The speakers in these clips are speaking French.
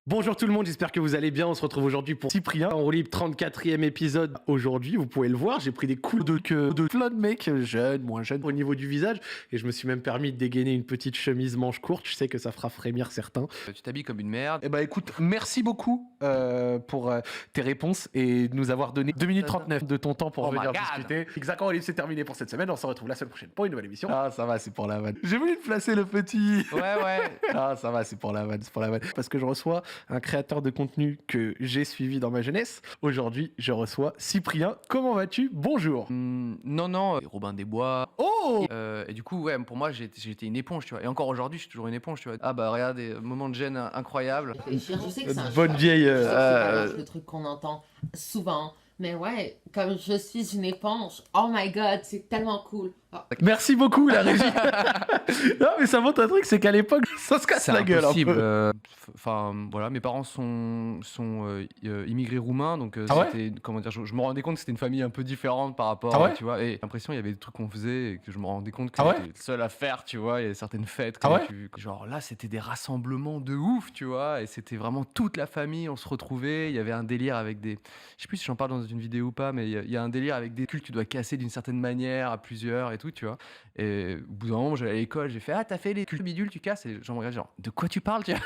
Bonjour tout le monde, j'espère que vous allez bien. On se retrouve aujourd'hui pour Cyprien, en roue libre 34e épisode aujourd'hui. Vous pouvez le voir, j'ai pris des coups de queue de plein de mecs jeunes, moins jeunes au niveau du visage. Et je me suis même permis de dégainer une petite chemise manche courte. Je sais que ça fera frémir certains. Tu t'habilles comme une merde. Eh ben écoute, merci beaucoup pour tes réponses et de nous avoir donné 2 minutes 39 de ton temps pour Oh my venir God. discuter. Exactement, c'est terminé pour cette semaine. On se retrouve la semaine prochaine pour une nouvelle émission. Ah, ça va, c'est pour la vanne. J'ai voulu te placer le petit. Ouais. Ah, ça va, c'est pour la vanne, c'est pour la vanne. Parce que je reçois un créateur de contenu que j'ai suivi dans ma jeunesse. Aujourd'hui, je reçois Cyprien. Comment vas-tu? Bonjour. Non, Robin des Bois. Oh! Et du coup, ouais, pour moi, j'étais une éponge, tu vois. Et encore aujourd'hui, je suis toujours une éponge, tu vois. Ah bah regarde, des moments de gêne incroyables. Réfléchir. Je sais que c'est un Bonne choc. vieille. Je sais que c'est pas le truc qu'on entend souvent. Mais ouais, comme je suis une éponge, oh my god, c'est tellement cool. Ah, Merci beaucoup, la régie. Non, mais ça montre un truc, c'est qu'à l'époque, ça se casse C'est la gueule un impossible. peu. Enfin, voilà, mes parents sont immigrés roumains, donc Ah ouais? c'était, comment dire, je me rendais compte que c'était une famille un peu différente par rapport, Ah ouais? tu vois. Et j'ai l'impression il y avait des trucs qu'on faisait et que je me rendais compte que Ah ouais? j'étais le seul à faire, tu vois. Il y a certaines fêtes, Ah comme ouais? genre là, c'était des rassemblements de ouf, tu vois. Et c'était vraiment toute la famille, on se retrouvait. Il y avait un délire avec des, je sais plus si j'en parle dans une vidéo ou pas, mais il y a un délire avec des culs que tu dois casser d'une certaine manière à plusieurs et tout, tu vois. Et au bout d'un moment, j'allais à l'école, j'ai fait «Ah, t'as fait les culs bidules, tu casses?» Et les gens me regardaient genre «De quoi tu parles?» tu vois.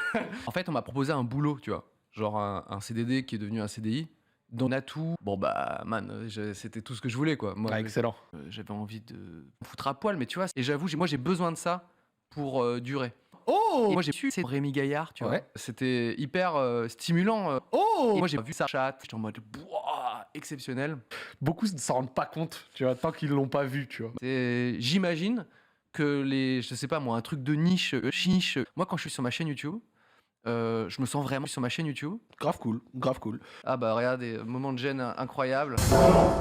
En fait, on m'a proposé un boulot, tu vois, genre un CDD qui est devenu un CDI dans Natou. Bon bah man, c'était tout ce que je voulais, quoi. Moi, Ah, excellent. j'avais envie de me foutre à poil, mais tu vois? Et j'avoue, moi, j'ai besoin de ça pour, durer. Et Oh! moi, j'ai su, c'est Rémi Gaillard, tu vois? Ouais. C'était hyper, stimulant, Et Oh! moi, j'ai vu sa chatte, j'étais en mode: «Wouah, exceptionnel!» Beaucoup ne s'en rendent pas compte, tu vois, tant qu'ils l'ont pas vu, tu vois. J'imagine que je sais pas moi, un truc de niche, moi quand je suis sur ma chaîne YouTube, je me sens vraiment sur ma chaîne YouTube. Grave cool, grave cool. Ah bah regarde, des moments de gêne incroyables.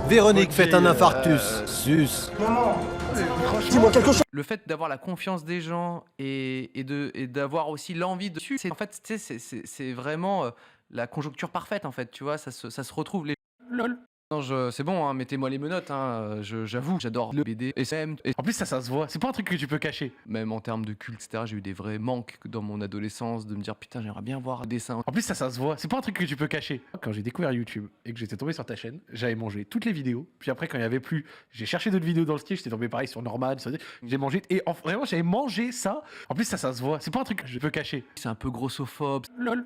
Véronique, faites un Ok, infarctus. Sus. Dis-moi quelque chose. Le fait d'avoir la confiance des gens et d'avoir aussi l'envie de c'est en fait, tu sais, c'est vraiment, la conjoncture parfaite en fait, tu vois? Ça se retrouve les Lol. non c'est bon, hein, mettez-moi les menottes, hein, j'avoue, j'adore le BD, SM et En plus, ça se voit. C'est pas un truc que tu peux cacher. même en termes de culte et cetera, j'ai eu des vrais manques dans mon adolescence de me dire: «Putain, j'aimerais bien voir un dessin». En plus, ça se voit. C'est pas un truc que tu peux cacher. Quand j'ai découvert YouTube et que j'étais tombé sur ta chaîne, j'avais mangé toutes les vidéos. Puis après, quand il y avait plus, j'ai cherché d'autres vidéos dans le style. J'étais tombé pareil sur Norman. J'ai mangé. Et vraiment, j'avais mangé ça. En plus, ça se voit. C'est pas un truc que je peux cacher. C'est un peu grossophobe. Lol.